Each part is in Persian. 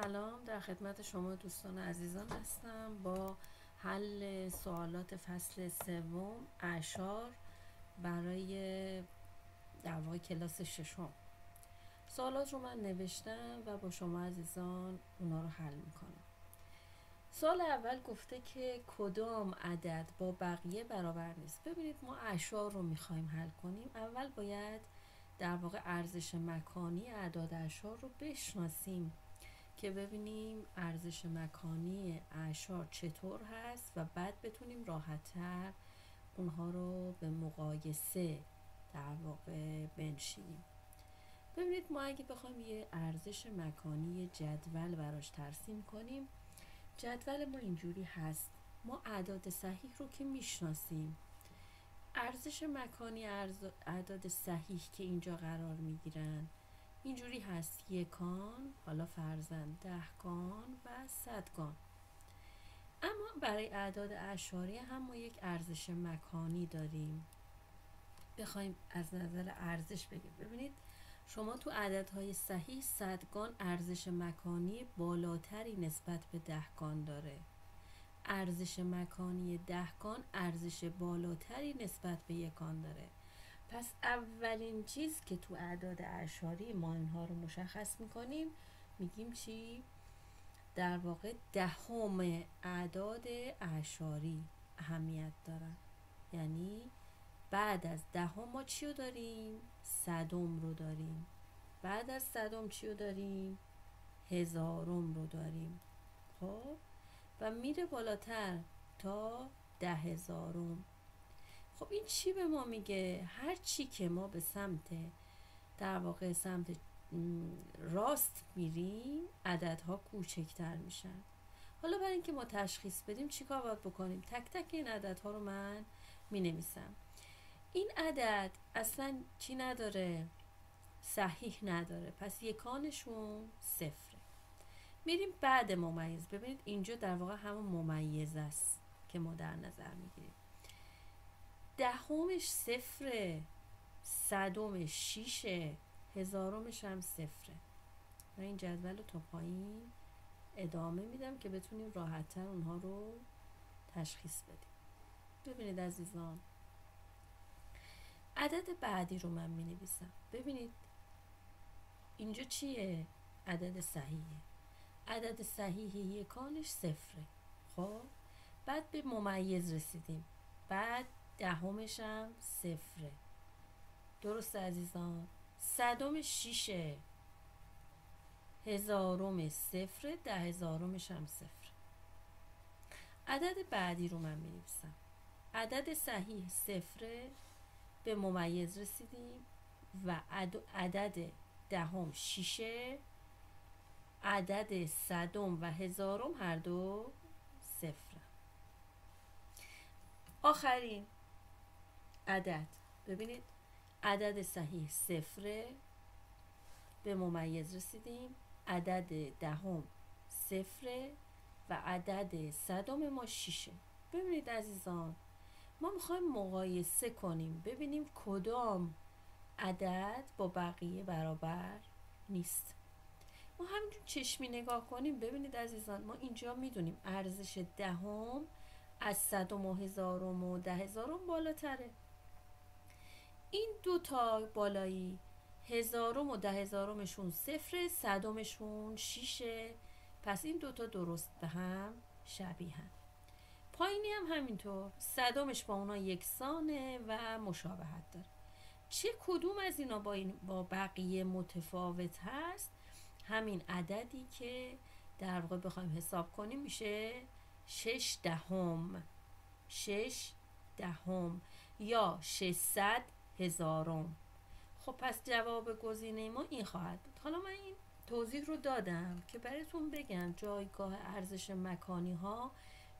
سلام، در خدمت شما دوستان عزیزان هستم با حل سوالات فصل سوم اعشار برای در واقع کلاس ششم. سوالات رو من نوشتم و با شما عزیزان اونا رو حل میکنم. سوال اول گفته که کدام عدد با بقیه برابر نیست. ببینید ما اعشار رو میخوایم حل کنیم، اول باید در واقع ارزش مکانی اعداد اعشار رو بشناسیم که ببینیم ارزش مکانی اعشار چطور هست و بعد بتونیم راحت‌تر اونها رو به مقایسه در واقع بنشینیم. ببینید ما اگه بخوایم یه ارزش مکانی جدول براش ترسیم کنیم، جدول ما اینجوری هست. ما اعداد صحیح رو که میشناسیم، ارزش مکانی اعداد صحیح که اینجا قرار میگیرن اینجوری هست: یکان، حالا فرضاً دهگان و صدگان. اما برای اعداد اعشاری هم ما یک ارزش مکانی داریم. بخوایم از نظر ارزش بگیم، ببینید شما تو عددهای صحیح صدگان ارزش مکانی بالاتری نسبت به دهگان داره، ارزش مکانی دهگان ارزش بالاتری نسبت به یکان داره. پس اولین چیز که تو اعداد اعشاری ما اینها رو مشخص میکنیم، میگیم چی؟ در واقع دهم اعداد اعشاری اهمیت دارن. یعنی بعد از دهم ما چی رو داریم؟ صدم رو داریم. بعد از صدم چی رو داریم؟ هزارم رو داریم. خب و میره بالاتر تا 10,000م. خب این چی به ما میگه؟ هر چی که ما به سمت در واقع سمت راست میریم عددها کوچکتر میشن. حالا برای اینکه ما تشخیص بدیم چیکار باید بکنیم؟ تک تک این عددها رو من مینویسم. این عدد اصلا چی نداره؟ صحیح نداره، پس یکانشون صفره. میریم بعد ممیز. ببینید اینجا در واقع همون ممیز است که ما در نظر میگیریم. دهمش صفره، صدمش 6، هزارمش هم صفره. و این جدول رو تا پایین ادامه میدم که بتونیم راحت‌تر اونها رو تشخیص بدیم. ببینید عزیزان، عدد بعدی رو من می نویسم. ببینید اینجا چیه؟ عدد صحیحه. عدد صحیح یکانش صفره. خب بعد به ممیز رسیدیم، بعد دهمش هم صفره. درست عزیزان؟ صدمش 6، هزارم صفره، 10,000مش هم صفر. عدد بعدی رو من می‌نویسم. عدد صحیح صفره، به ممیز رسیدیم و عدد دهم 6، عدد صدم و هزارم هر دو صفره. آخرین عدد، ببینید عدد صحیح صفره، به ممیز رسیدیم، عدد دهم صفره و عدد صدم ما 6. ببینید عزیزان، ما میخوایم مقایسه کنیم ببینیم کدام عدد با بقیه برابر نیست. ما همینجور چشمی نگاه کنیم. ببینید عزیزان، ما اینجا میدونیم ارزش دهم از صدم و هزارم و 10,000م بالاتره. این دوتا بالایی، هزارم و 10,000مشون صفره، صدمشون 6. پس این دوتا درست به هم شبیهن. پایینی هم همینطور، صدمش با اونا یکسانه و مشابهت داره. چه کدوم از اینا با بقیه متفاوت هست؟ همین عددی که در واقع بخوایم حساب کنیم میشه 6 دهم. 6 دهم یا 600,000م. خب پس جواب گزینه ما این خواهد بود. حالا من این توضیح رو دادم که براتون بگم جایگاه ارزش مکانی ها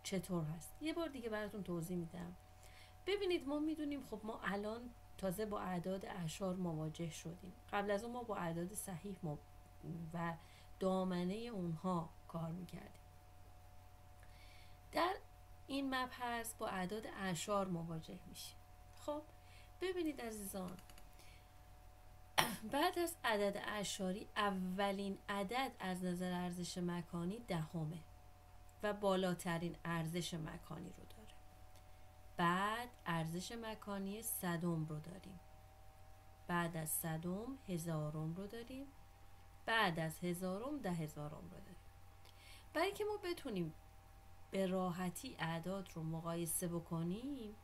چطور هست. یه بار دیگه براتون توضیح میدم. ببینید ما میدونیم خب ما الان تازه با اعداد اعشار مواجه شدیم. قبل از اون ما با اعداد صحیح و دامنه اونها کار میکردیم. در این مبحث با اعداد اعشار مواجه میشیم. خب ببینید عزیزان، بعد از عدد اعشاری اولین عدد از نظر ارزش مکانی دهمه و بالاترین ارزش مکانی رو داره. بعد ارزش مکانی صدم رو داریم. بعد از صدم هزارم رو داریم. بعد از هزارم 10,000 رو داریم. برای اینکه ما بتونیم به راحتی اعداد رو مقایسه بکنیم،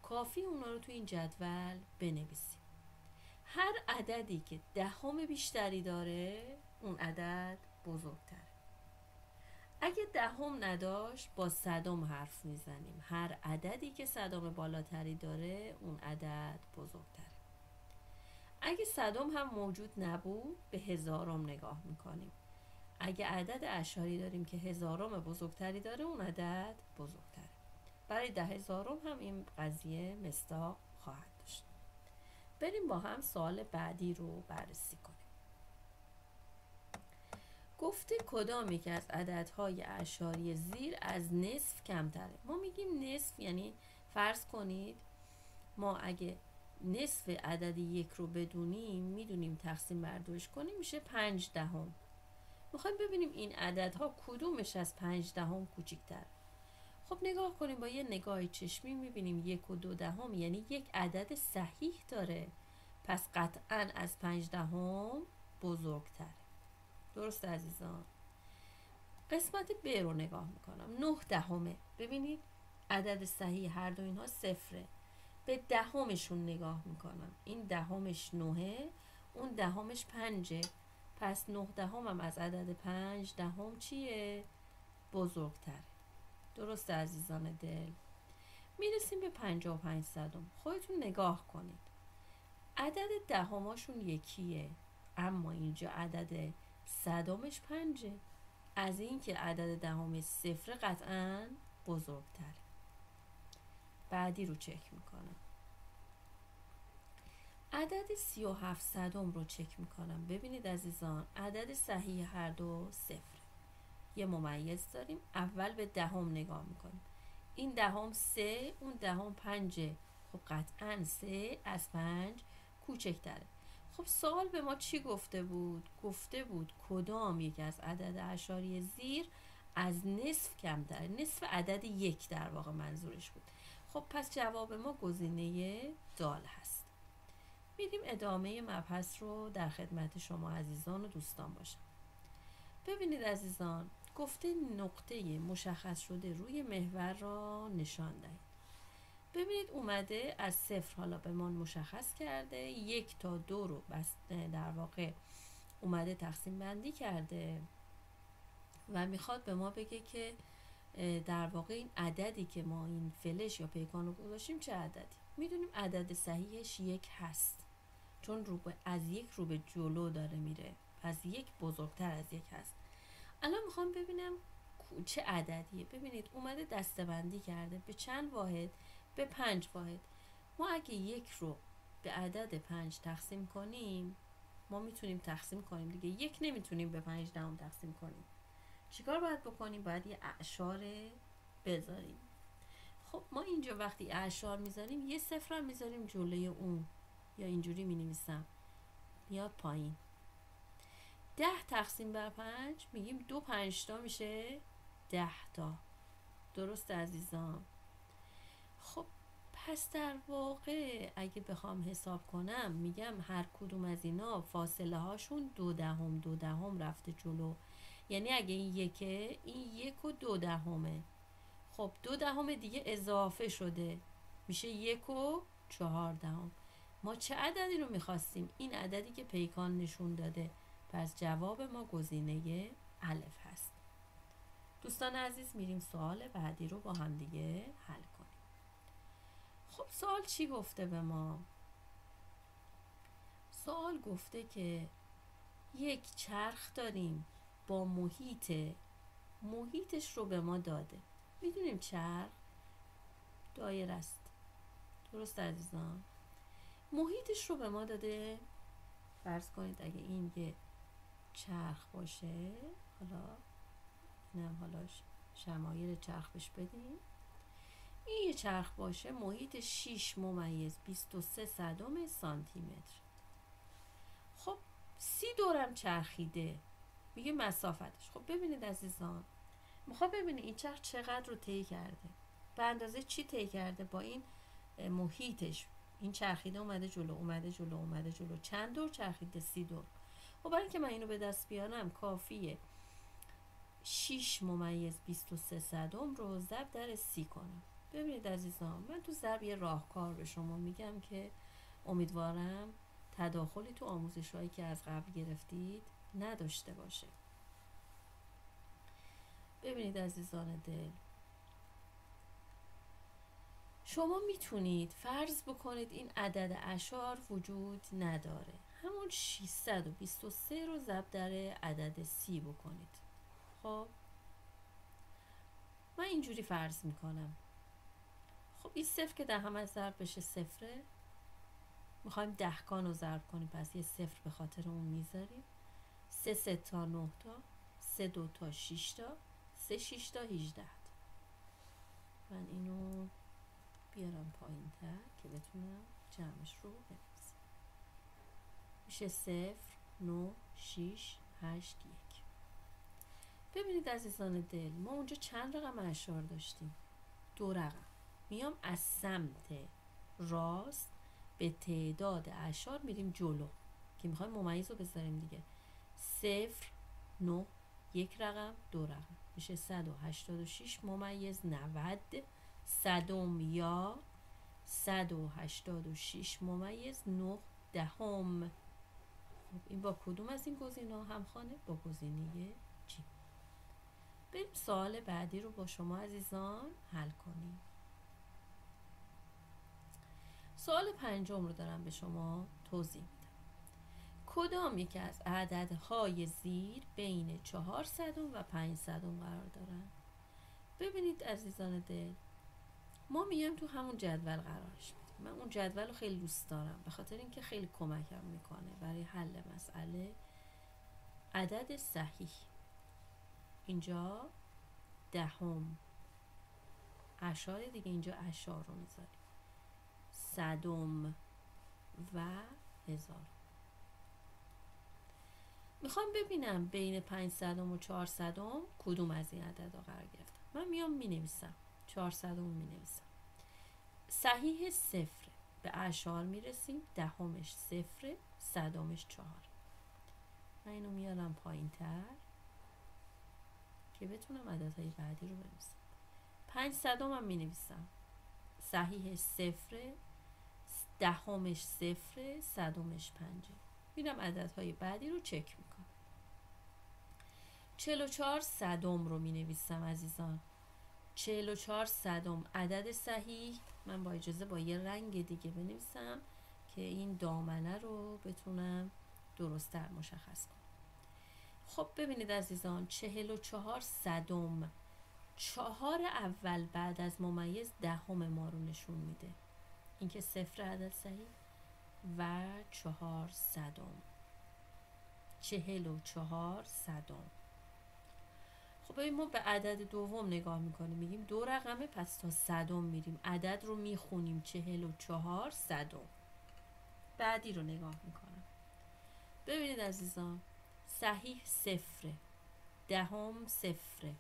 کافی اونا رو تو این جدول بنویسیم. هر عددی که دهم بیشتری داره، اون عدد بزرگتره. اگه دهم نداشت، با صدم حرف میزنیم. هر عددی که صدم بالاتری داره، اون عدد بزرگتره. اگه صدم هم موجود نبود، به هزارم نگاه میکنیم. اگه عدد اعشاری داریم که هزارم بزرگتری داره، اون عدد بزرگتره. برای 10,000 هم این قضیه مصداق خواهد داشت. بریم با هم سوال بعدی رو بررسی کنیم. گفته کدام یک از عددهای اعشاری زیر از نصف کمتره؟ ما میگیم نصف یعنی فرض کنید ما اگه نصف عدد یک رو بدونیم، میدونیم تقسیم بر دوش کنیم، میشه 5/10. میخوایم ببینیم این عددها کدومش از 5/10 کوچیک‌تره. خب نگاه کنیم، با یه نگاه چشمی میبینیم 1.2 یعنی یک عدد صحیح داره، پس قطعاً از 5/10 بزرگتره. درست عزیزان؟ قسمت ب رو نگاه میکنم، 9/10. ببینید عدد صحیح هر دو اینها صفره. به دهمشون نگاه میکنم، این دهمش 9، اون دهمش 5، پس 9/10 هم از عدد 5/10 چیه؟ بزرگتره. درست عزیزان دل؟ میرسیم به 55 صدم. خودتون نگاه کنید، عدد دهماشون یکیه، اما اینجا عدد صدمش 5، از این که عدد دهمش صفر قطعاً بزرگتره. بعدی رو چک میکنم، عدد 37 صدم رو چک میکنم. ببینید عزیزان، عدد صحیح هر دو صفر. یه ممیز داریم، اول به دهم نگاه میکنیم، این دهم 3، اون دهم 5. خب قطعاً 3 از 5 کوچکتره. خب سوال به ما چی گفته بود؟ گفته بود کدام یک از عدد اعشاری زیر از نصف کمتره. نصف عدد یک در واقع منظورش بود. خب پس جواب ما گزینه دال هست. میریم ادامه مبحث رو در خدمت شما عزیزان و دوستان باشم. ببینید عزیزان، گفته نقطه مشخص شده روی محور را نشان دهید. ببینید اومده از صفر حالا به ما مشخص کرده، 1 تا 2 رو بس در واقع اومده تقسیم بندی کرده و میخواد به ما بگه که در واقع این عددی که ما این فلش یا پیکان رو گذاشتیم چه عددی. میدونیم عدد صحیحش 1 هست، چون از 1 رو به جلو داره میره، پس 1 بزرگتر از 1 هست. الان میخوام ببینم چه عددیه. ببینید اومده دسته‌بندی کرده به چند واحد؟ به 5 واحد. ما اگه 1 رو به عدد 5 تقسیم کنیم، ما میتونیم تقسیم کنیم دیگه. 1 نمیتونیم به 5/10 تقسیم کنیم. چیکار باید بکنیم؟ باید یه اعشار بذاریم. خب ما اینجا وقتی اعشار میذاریم، یه صفر هم میذاریم جلوی اون، یا اینجوری مینویسم میاد پایین. 10 تقسیم بر 5 میگیم 2 5 میشه 10 تا. درست عزیزان؟ خب پس در واقع اگه بخوام حساب کنم، میگم هر کدوم از اینا فاصله هاشون 2/10 رفته جلو. یعنی اگه این یکه، این 1.2. خب 2/10 دیگه اضافه شده، میشه 1.4. ما چه عددی رو میخواستیم؟ این عددی که پیکان نشون داده. پس جواب ما گزینه الف هست. دوستان عزیز، میریم سوال بعدی رو با هم دیگه حل کنیم. خب سوال چی گفته به ما؟ سوال گفته که یک چرخ داریم با محیطش رو به ما داده. میدونیم چرخ دایره است. درست عزیزان؟ محیطش رو به ما داده. فرض کنید اگه این یه چرخ باشه، حالا شمایل چرخ بهش بدیم، این یه چرخ باشه، محیط 6 ممیز 23 صدم سانتی متر. 30 دورم چرخیده، میگه مسافتش. خب ببینید عزیزان، میخواد ببینید این چرخ چقدر رو طی کرده، به اندازه چی طی کرده با این محیطش. این چرخیده اومده جلو، اومده جلو، اومده جلو، چند دور چرخیده؟ 30 دور. خب برای اینکه من اینو به دست بیارم کافیه 6·23 رو ضرب در 30 کنم. ببینید عزیزان، من تو ضرب یه راهکار به شما میگم که امیدوارم تداخلی تو آموزش‌هایی که از قبل گرفتید نداشته باشه. ببینید عزیزان دل، شما میتونید فرض بکنید این عدد اعشار وجود نداره، همون 623 رو ضرب در عدد 30 بکنید. خب من اینجوری فرض میکنم. خب این صفر که در همه ضرب بشه صفره، میخوایم دهگان رو ضرب کنیم، پس یه صفر به خاطر اون میذاریم. 3 تا 9 تا، 3 2 تا 6 تا، 3 6 تا 18 تا. من اینو بیارم پایین تر که بتونم جمعش رو بنویسم. میشه 0 9 6 8 1. ببینید عزیزان دل، ما اونجا چند رقم اعشار داشتیم؟ 2 رقم. میام از سمت راست به تعداد اعشار میریم جلو که میخوایم ممیز رو بذاریم دیگه. 0 9 1 رقم، 2 رقم، میشه 186·90 صدم یا 186·9 دهم. خب این با کدوم از این گزینه‌ها همخوانه؟ با گزینه جی. بریم سوال بعدی رو با شما عزیزان حل کنیم. سوال 5 رو دارم به شما توضیح میدم. کدام یک از عددهای زیر بین 4 صدم و 5 صدم قرار دارن؟ ببینید عزیزان دل، ما میایم تو همون جدول قرارش میدیم. من اون جدول رو خیلی دوست دارم به خاطر اینکه خیلی کمکم میکنه برای حل مسئله. عدد صحیح اینجا دهم، اعشار دیگه اینجا اعشار رو میذاریم، صدم و هزار. میخوام ببینم بین 5 صدم و 4 صدم کدوم از این عددها قرار گرفتم. من میام مینویسم 4 صدم رو مینویسم. صحیح صفره، به اعشار میرسیم، دهمش صفره، صدمش 4. من اینو میارم پایین تر که بتونم عددهای بعدی رو بنویسم. 5 صدم هم مینویسم، صحیح صفره، دهمش صفره، صدمش 5. میرم عددهای بعدی رو چک میکنم. 44 صدم رو مینویسم عزیزان. 44 صدم عدد صحیح. من با اجازه با یه رنگ دیگه بنویسم که این دامنه رو بتونم درست‌تر مشخص کنم. خب ببینید عزیزان، 44 صدم، 4 اول بعد از ممیز دهم ما رو نشون میده، این که صفر عدد صحیح، و 4 صدم، 44 صدم. خب ببین ما به عدد دوم نگاه میکنیم، میگیم 2 رقمه، پس تا صدم میریم، عدد رو میخونیم 44 صدم. بعدی رو نگاه میکنم. ببینید عزیزان، صحیح صفره، دهم صفره،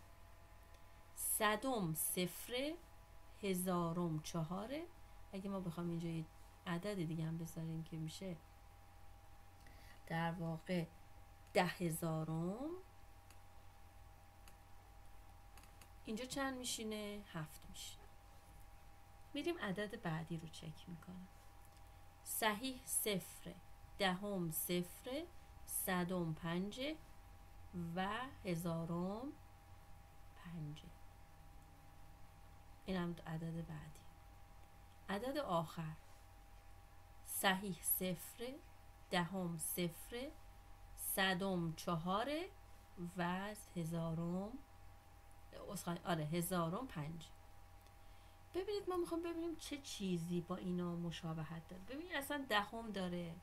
صدم صفره، هزارم 4. اگه ما بخوام اینجا یه عدد دیگه هم بذاریم که میشه در واقع 10,000، اینجا چند میشینه؟ 7 میشینه. میریم عدد بعدی رو چک میکنم. صحیح صفره، دهم صفره، صدم 5 و هزارم 5. این هم عدد بعدی. عدد آخر صحیح صفره، دهم صفره، صدم 4 و هزارم 1005. ببینید ما میخوام ببینیم چه چیزی با اینا مشابهت داره. ببینید اصلا دهم داره،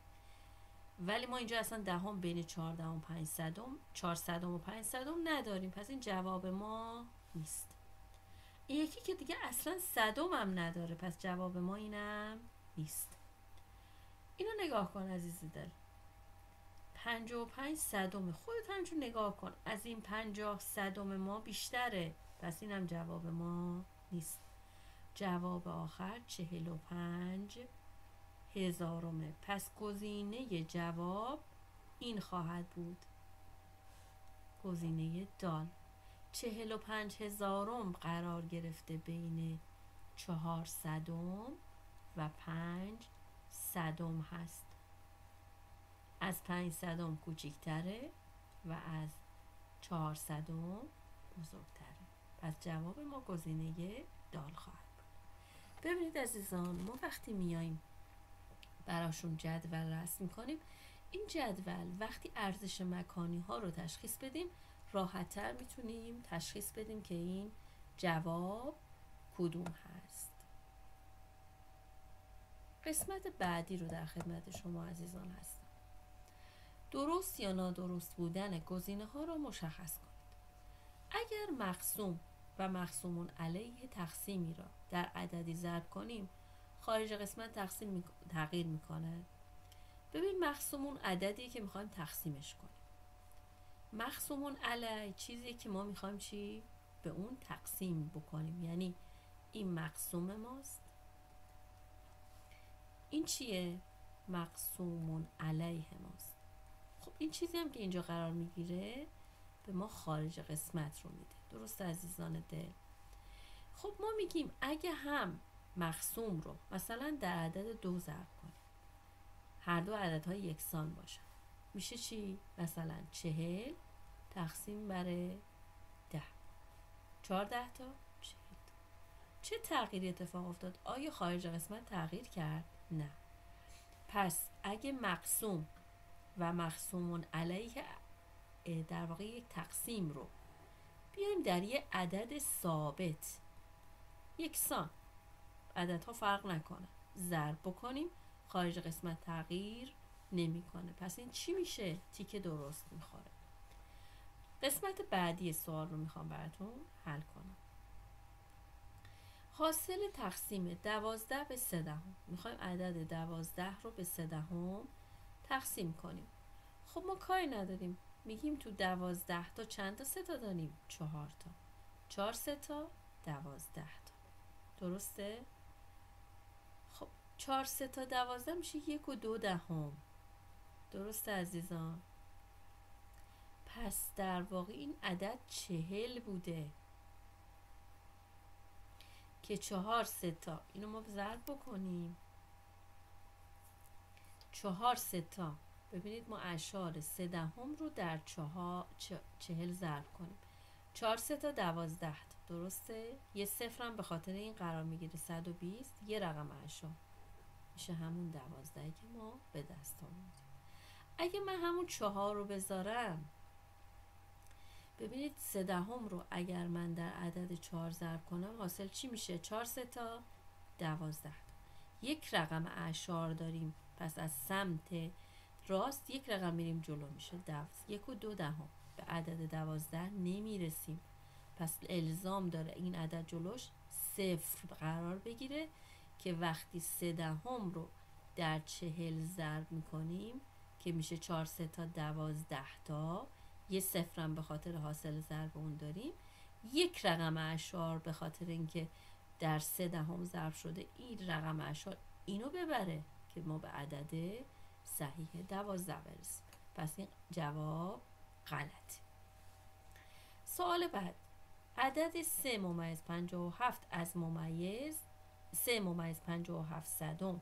ولی ما اینجا اصلا دهم بین 14 و 5 صدم، 4 صدم و 5 صدم نداریم، پس این جواب ما نیست. این یکی که دیگه اصلا صدم هم نداره، پس جواب ما اینم نیست. اینو نگاه کن عزیزی دل، 55 صدم. خودت همینجور نگاه کن، از این 50 صدم ما بیشتره، پس اینم جواب ما نیست. جواب آخر 45 هزارمه. پس گزینه جواب این خواهد بود، گزینه دال. 45 هزارم قرار گرفته بین 4 صدم و 5 صدم هست. از 5 صدم کوچیکتره و از 4 صدم بزرگتره. پس جواب ما گزینه دال خواهد بود. ببینید عزیزان، ما وقتی میایم براشون جدول رسم میکنیم، این جدول وقتی ارزش مکانی ها رو تشخیص بدیم، راحت‌تر میتونیم تشخیص بدیم که این جواب کدوم هست. قسمت بعدی رو در خدمت شما عزیزان هستم. درست یا نادرست بودن گزینه ها رو مشخص کنید. اگر مقسوم و مقسوم علیه تقسیمی را در عددی ضرب کنیم، خارج قسمت تقسیم تغییر میکنه. ببین، مقسومون عددی که میخوایم تقسیمش کنیم. مقسومون علیه چیزی که ما میخوایم چی؟ به اون تقسیم بکنیم. یعنی این مقسوم ماست. این چیه؟ مقسومون علیه ماست. خب این چیزی هم که اینجا قرار میگیره به ما خارج قسمت رو میده. درست عزیزان دل؟ خب ما میگیم اگه هم مقسوم رو مثلا در عدد 2 ضرب کنیم، هر دو عددها یکسان باشن، میشه چی؟ مثلا 40 تقسیم بر 10. 14 تا 40. چه تغییری اتفاق افتاد؟ آیا خارج قسمت تغییر کرد؟ نه. پس اگه مقسوم و مقسومون علیه در واقع یک تقسیم رو بیایم در یه عدد ثابت یکسان، عددها فرق نکنه، ضرب بکنیم، خارج قسمت تغییر نمیکنه. پس این چی میشه؟ تیک درست میخوره. قسمت بعدی سوال رو میخوام براتون حل کنم. حاصل تقسیم 12 به 3 میخوایم عدد 12 رو به 3 تقسیم کنیم. خب ما کاری نداریم، میگیم تو 12 تا چند تا 3 تا داریم؟ 4 تا. 4 3 تا 12 تا. درسته؟ خب 4 3 تا 12 میشه 1 و 2 دهم. درسته عزیزان؟ پس در واقع این عدد 40 بوده که 4 3 تا، اینو ما ضرب بکنیم. 4 3 تا، ببینید ما اعشار 3 دهم رو در 40 ضرب کنیم. 4 3 تا 12 تا. درسته؟ یه صفر هم به خاطر این قرار میگیره 120، یه رقم اعشار میشه همون 12 که ما به دست آوردیم. اگه من همون 4 رو بذارم، ببینید 3 دهم رو اگر من در عدد 4 ضرب کنم حاصل چی میشه؟ 4 3 تا 12 تا. یک رقم اعشار داریم، پس از سمت راست یک رقم میریم جلو، میشه 1 و 2 دهم. به عدد 12 نمیرسیم، پس الزام داره این عدد جلوش 0 قرار بگیره که وقتی 3 دهم رو در 40 ضرب میکنیم که میشه 4 3 تا 12 تا، یه صفرم به خاطر حاصل ضرب اون داریم، یک رقم اعشار به خاطر اینکه در 3 دهم ضرب شده این رقم اعشار اینو ببره که ما به عدد صحیح 12 برسیم. پس این جواب غلطه. سوال بعد، عدد 3 ممیز 57 از ممیز 3 ممیز 57 صدم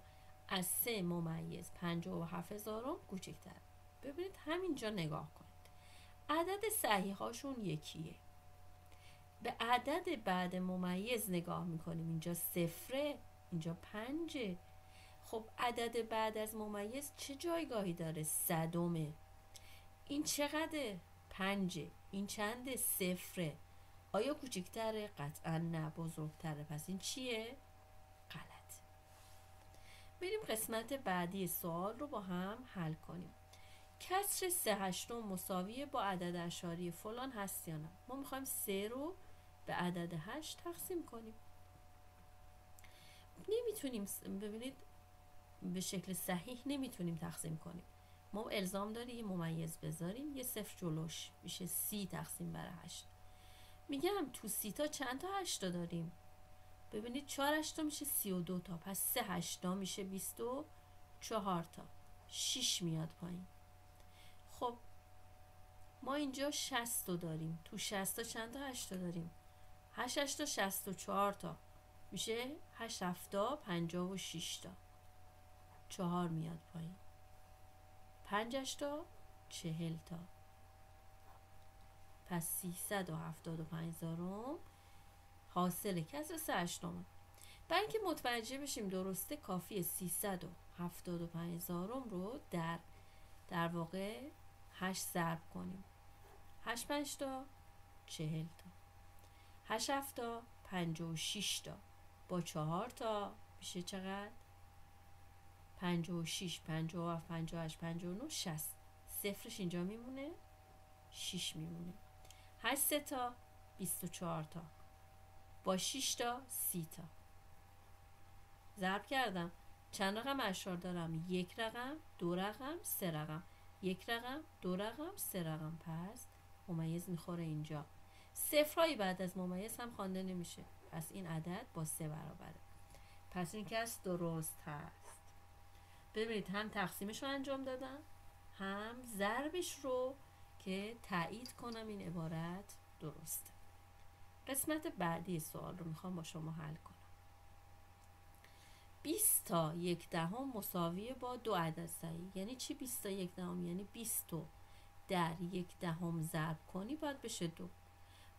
از 3 ممیز 57 هزارم کوچکتر. ببینید همینجا نگاه کنید، عدد صحیح هاشون یکیه. به عدد بعد ممیز نگاه میکنیم، اینجا 0، اینجا 5. خب عدد بعد از ممیز چه جایگاهی داره؟ صدمه. این چقدره؟ 5. این چنده؟ 0. آیا کوچکتره؟ قطعا نه، بزرگتره. پس این چیه؟ غلط. بریم قسمت بعدی سوال رو با هم حل کنیم. کسر 3/8 مساویه با عدد اعشاری فلان هست یا نه؟ ما میخوایم 3 رو به عدد 8 تقسیم کنیم. نمیتونیم، ببینید به شکل صحیح نمیتونیم تقسیم کنیم. ما الزام داری یه ممیز بذاریم، یه صفر جلوش، میشه 30 تقسیم بر 8. میگم تو 30 تا چند تا 8 داریم؟ ببینید 4 8 میشه 32 تا، پس 3 8 میشه 24 تا، 6 میاد پایین. خب ما اینجا 60 داریم، تو 60 تا چند تا 8 داریم؟ 8 8 تا 64 تا، میشه 8 7 56 تا، 4 میاد پایین. 5 8 40 تا، پس 375 هزارم حاصل کسر 3 هشتمه. برای اینکه متوجه بشیم درسته کافیه 375 هزارم رو در واقع 8 ضرب کنیم. 8 5 تا 40 تا، 8 7 تا 56 تا، با 4 تا میشه چقدر؟ 56 57 58 59 60. صفرش اینجا میمونه، 6 میمونه. 8 3 تا 24 تا، با 6 تا 30 تا. ضرب کردم. چند رقم اشار دارم؟ یک رقم، دو رقم، سه رقم. یک رقم، دو رقم، سه رقم. پس ممیز میخوره اینجا. صفرهایی بعد از ممیز هم خوانده نمیشه، پس این عدد با 3 برابره. پس این که از درست هست. ببینید هم تقسیمش رو انجام دادم، هم ضربش رو که تایید کنم این عبارت درسته. قسمت بعدی سوال رو میخوام با شما حل کنم. 20 تا 1/10 مساویه با 2 عدد صحیح. یعنی چی 20 تا 1/10؟ یعنی 20 رو در 1/10 ضرب کنی باید بشه 2.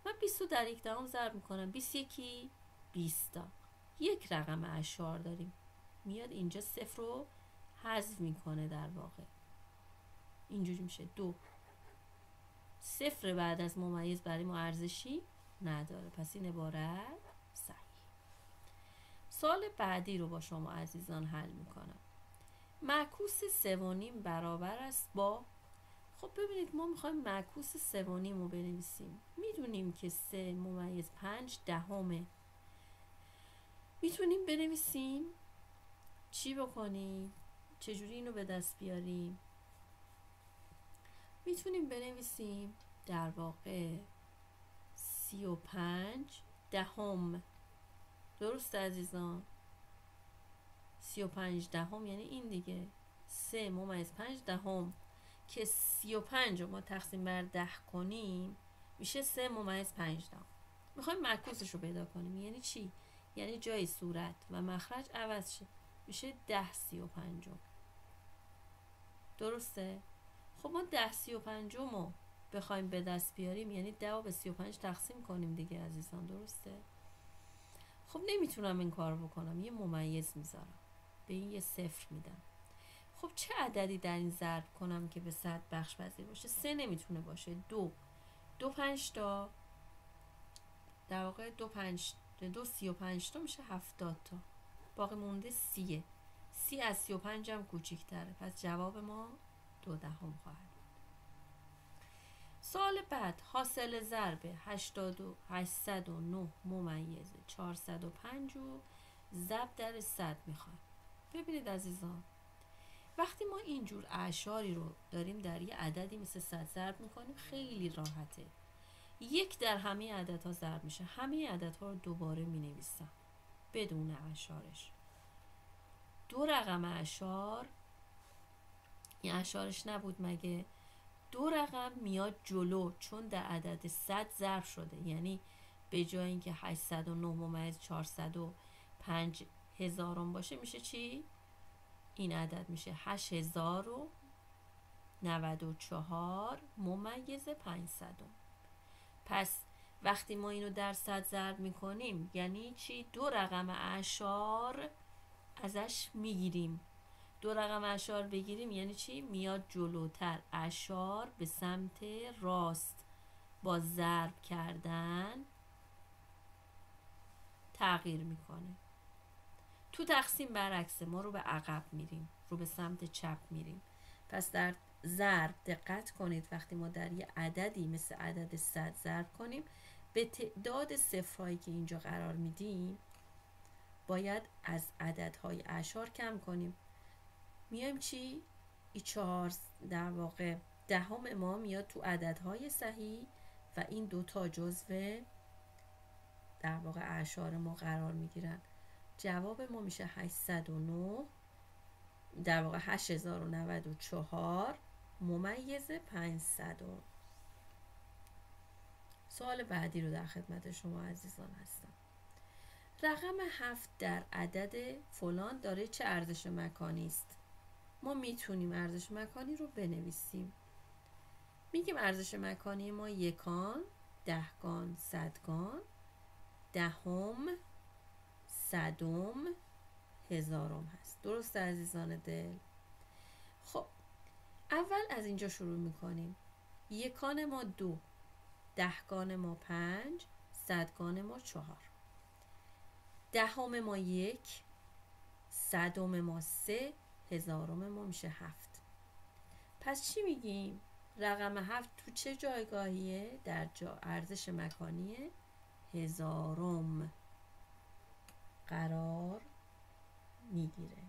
من 20 رو در 1/10 ضرب میکنم، 21 20 تا. یک رقم اشار داریم، میاد اینجا صفر رو حذف میکنه، در واقع اینجوری میشه 2. صفر بعد از ممیز برای ما ارزشی نداره، پس این عبارت صحیح. سوال بعدی رو با شما عزیزان حل میکنم. معکوس 3.5 برابر است با، خب ببینید ما میخوایم معکوس 3.5 رو بنویسیم. میدونیم که 3/5 میتونیم بنویسیم چی بکنیم؟ چجوری اینو به دست بیاریم؟ میتونیم بنویسیم در واقع 35 درست عزیزان؟ 35 یعنی این دیگه، 3/5 که 35 رو ما تقسیم بر 10 کنیم میشه 3/5. میخوایم معکوسش رو پیدا کنیم. یعنی چی؟ یعنی جای صورت و مخرج عوض شه، میشه 10/35. درسته؟ خب ما 10/35 رو بخوایم به دست بیاریم یعنی 10 رو به 35 تقسیم کنیم دیگه عزیزان، درسته؟ خب نمیتونم این کار بکنم، یه ممیز میذارم، به این یه صفر میدم. خب چه عددی در این ضرب کنم که به 100 بخش پذیر باشه؟ 3 نمیتونه باشه. 2 5 تا، در واقع 2 35 تا میشه 70 تا، باقی مونده 30. 30 از 35 هم کوچیک‌تره، پس جواب ما 2/10 خواهد. سوال بعد، حاصل ضرب 809 ممیز 405 رو ضرب در 100 میخوایم. ببینید عزیزان، وقتی ما اینجور اعشاری رو داریم در یه عددی مثل 100 ضرب میکنیم خیلی راحته. 1 در همه عددها ضرب میشه، همه عددها رو دوباره مینویسم بدون اعشارش. 2 رقم اعشار، این اعشارش نبود مگه؟ 2 رقم میاد جلو چون در عدد 100 ضرب شده، یعنی به جای اینکه 809 ممیز 405 هزارم باشه میشه چی؟ این عدد میشه 8094 ممیز 500. پس وقتی ما اینو در 100 ضرب میکنیم یعنی چی؟ 2 رقم اعشار ازش میگیریم. 2 رقم اعشار بگیریم یعنی چی؟ میاد جلوتر، اعشار به سمت راست با ضرب کردن تغییر میکنه. تو تقسیم برعکسه، ما رو به عقب میریم، رو به سمت چپ میریم. پس در ضرب دقت کنید، وقتی ما در یه عددی مثل عدد 100 ضرب کنیم به تعداد صفرهایی که اینجا قرار میدیم باید از عددهای اعشار کم کنیم. میایم چی؟ این 4 در واقع دهم ما میاد تو عددهای صحیح و این 2 تا جزو در واقع اعشار ما قرار میگیرن. جواب ما میشه 809 در واقع 8094 ممیز 500. سوال بعدی رو در خدمت شما عزیزان هستم. رقم 7 در عدد فلان داره چه ارزش مکانی است؟ ما میتونیم ارزش مکانی رو بنویسیم. میگیم ارزش مکانی ما یکان، دهگان، صدگان، دهم، صدم، هزارم هست. درسته عزیزان دل؟ خب اول از اینجا شروع میکنیم. یکان ما 2، دهگان ما 5، صدگان ما 4. دهم ما 1، صدم ما 3، هزارم ما میشه 7. پس چی میگیم؟ رقم 7 تو چه جایگاهیه؟ در ارزش مکانی هزارم قرار میگیره.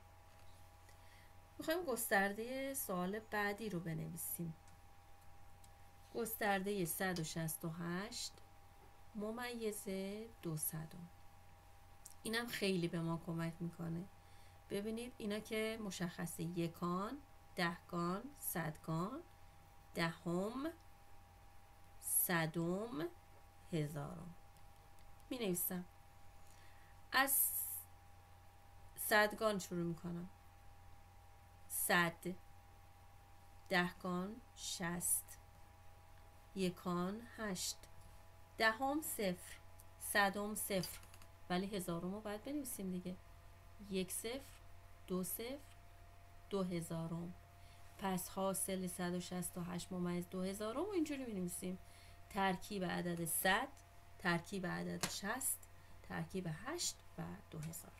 میخوایم گسترده سوال بعدی رو بنویسیم. گسترده 168 ممیز 200. اینم خیلی به ما کمک میکنه. ببینید اینا که مشخصه یکان، دهگان، صدگان، دهم، صدم، هزارم. می نویسم. از صدگان شروع میکنم. صد، دهگان 60، یکان 8، دهم 0، صدم 0، ولی هزارم رو باید بنویسیم دیگه. 1 0، 2 0، 2000. پس حاصل 168 ممیز 2000 رو اینجوری می‌نویسیم. ترکیب عدد 100، ترکیب عدد 60، ترکیب 8 و 2000.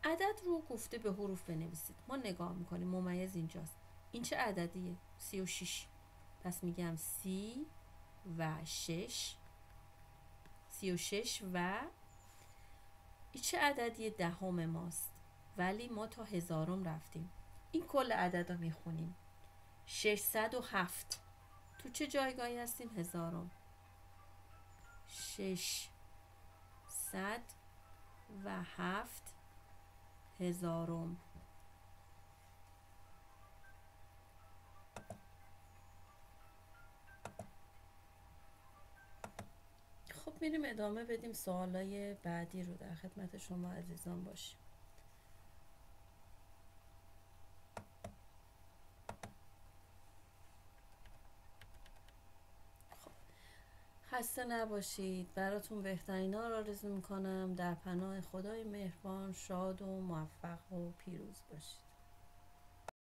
عدد رو گفته به حروف بنویسید. ما نگاه میکنیم ممیز اینجاست. این چه عددیه؟ 36. پس میگم 30 و 6، 36 و این چه عددیه؟ دهم ماست، ولی ما تا هزارم رفتیم. این کل عدد رو میخونیم. 607 تو چه جایگاهی هستیم؟ هزارم. 607 هزارم. خب میریم ادامه بدیم سوالای بعدی رو در خدمت شما عزیزان باشیم. خسته نباشید. براتون بهترینا رو آرزو میکنم. در پناه خدای مهربان شاد و موفق و پیروز باشید.